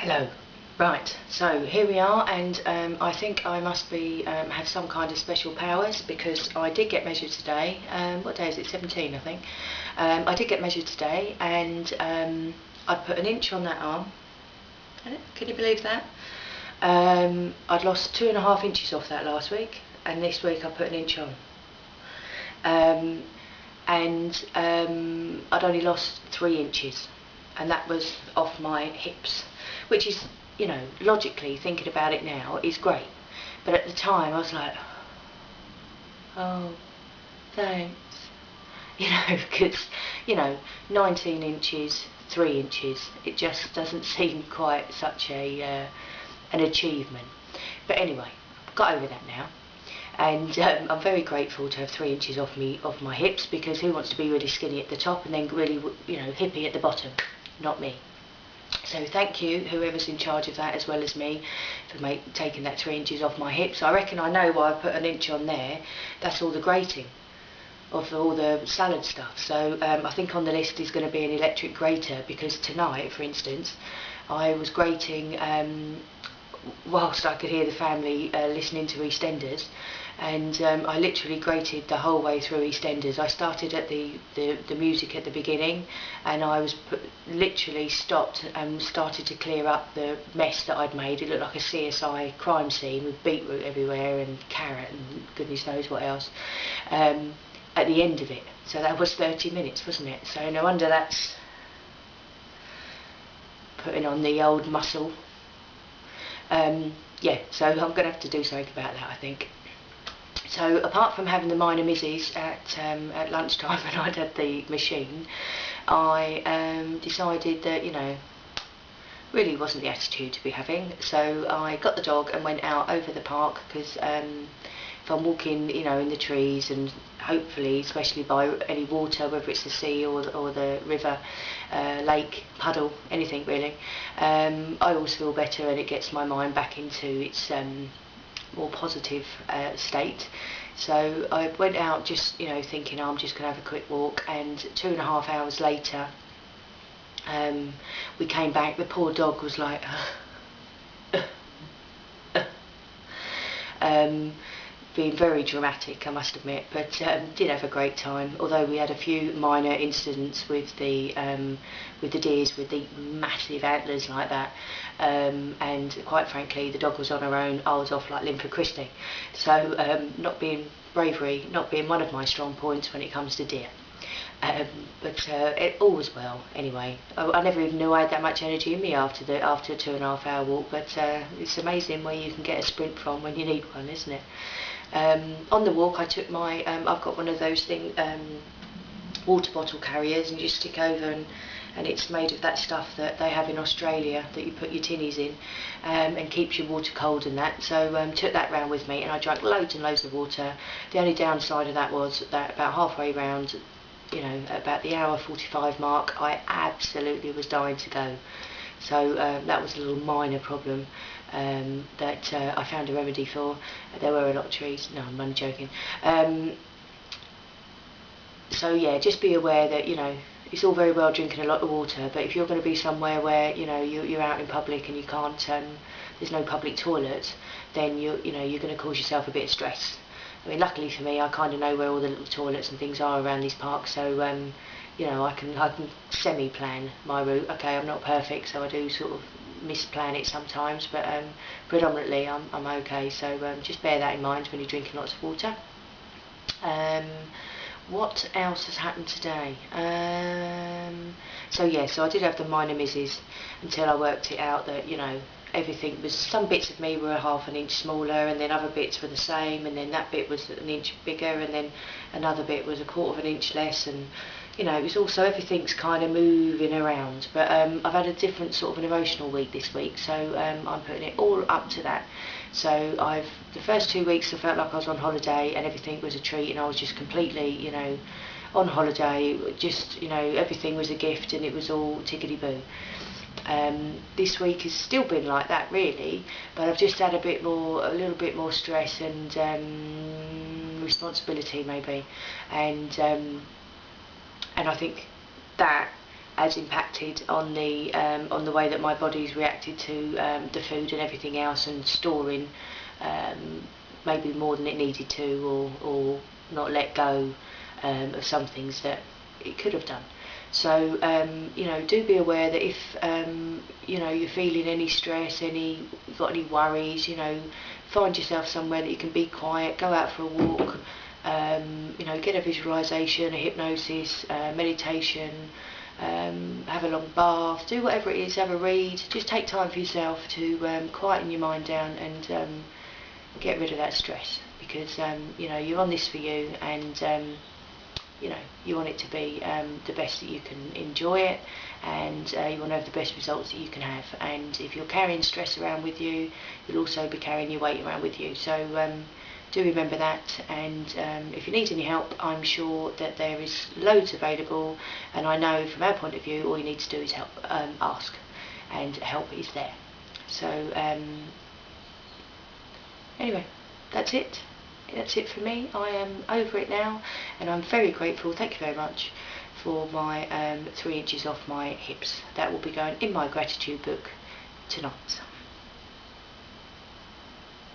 Hello. Right, so here we are, and I think I must be have some kind of special powers, because I did get measured today. What day is it? 17, I think. I did get measured today, and I put an inch on that arm. Can you believe that? I'd lost 2.5 inches off that last week, and this week I put an inch on. I'd only lost 3 inches, and that was off my hips, which is, you know, logically thinking about it now, is great. But at the time I was like, oh, thanks. You know, because, you know, 19 inches, 3 inches, it just doesn't seem quite such a an achievement. But anyway, got over that now. And I'm very grateful to have 3 inches off my hips, because who wants to be really skinny at the top and then really, you know, hippie at the bottom? Not me. So thank you, whoever's in charge of that, as well as me, for taking that 3 inches off my hips. I reckon I know why I put an inch on there. That's all the grating of all the salad stuff. So I think on the list is going to be an electric grater, because tonight, for instance, I was grating whilst I could hear the family listening to EastEnders, and I literally grated the whole way through EastEnders. I started at the music at the beginning, and I was literally stopped and started to clear up the mess that I'd made. It looked like a CSI crime scene with beetroot everywhere and carrot and goodness knows what else at the end of it. So that was 30 minutes, wasn't it? So no wonder that's putting on the old muscle. Yeah, so I'm going to have to do something about that, I think. So apart from having the minor misses at lunchtime when I'd had the machine, I decided that, you know, really wasn't the attitude to be having. So I got the dog and went out over the park, because if I'm walking, you know, in the trees, and hopefully, especially by any water, whether it's the sea or the river, lake, puddle, anything really, I always feel better, and it gets my mind back into its more positive state. So I went out just, you know, thinking, oh, I'm just going to have a quick walk, and 2.5 hours later we came back. The poor dog was like being very dramatic, I must admit, but did have a great time. Although we had a few minor incidents with the deers with the massive antlers like that, and quite frankly, the dog was on her own. I was off like Limper Christie. So bravery not being one of my strong points when it comes to deer. But it all was well anyway. I never even knew I had that much energy in me after a 2.5 hour walk, but it's amazing where you can get a sprint from when you need one, isn't it? On the walk I took my, I've got one of those water bottle carriers, and you just stick over, and it's made of that stuff that they have in Australia that you put your tinnies in, and keeps your water cold and that. So took that round with me, and I drank loads and loads of water. The only downside of that was that about halfway round, you know, at about the hour 45 mark, I absolutely was dying to go. So that was a little minor problem that I found a remedy for. There were a lot of trees. No, I'm only joking. So yeah, just be aware that, you know, it's all very well drinking a lot of water, but if you're going to be somewhere where, you know, you're out in public and you can't, there's no public toilets, then you're going to cause yourself a bit of stress. I mean, luckily for me, I kind of know where all the little toilets and things are around these parks, so you know, I can semi-plan my route. Okay, I'm not perfect, so I do sort of misplan it sometimes, but predominantly I'm okay. So just bear that in mind when you're drinking lots of water. What else has happened today? So yeah, so I did have the minor misses until I worked it out that, you know, everything was, some bits of me were 1/2 inch smaller, and then other bits were the same, and then that bit was 1 inch bigger, and then another bit was 1/4 inch less, and you know, it was also, everything's kind of moving around. But I've had a different sort of an emotional week this week, so I'm putting it all up to that. So the first 2 weeks I felt like I was on holiday, and everything was a treat, and I was just completely, you know, on holiday. Just, you know, everything was a gift, and it was all tickety-boo. This week has still been like that really, but I've just had a little bit more stress and responsibility maybe, and I think that has impacted on the way that my body's reacted to the food and everything else, and storing maybe more than it needed to, or not let go of some things that it could have done. So do be aware that if you're feeling any stress, you've got any worries, find yourself somewhere that you can be quiet, go out for a walk, get a visualization, a hypnosis, meditation, have a long bath, do whatever it is, have a read. Just take time for yourself to quieten your mind down and get rid of that stress, because you're on this for you, and you want it to be the best that you can enjoy it, and you want to have the best results that you can have. And if you're carrying stress around with you, you'll also be carrying your weight around with you. So do remember that, and if you need any help, I'm sure that there is loads available, and I know from our point of view all you need to do is ask, and help is there. So anyway, that's it for me. I am over it now, and I'm very grateful, thank you very much, for my 3 inches off my hips. That will be going in my gratitude book tonight.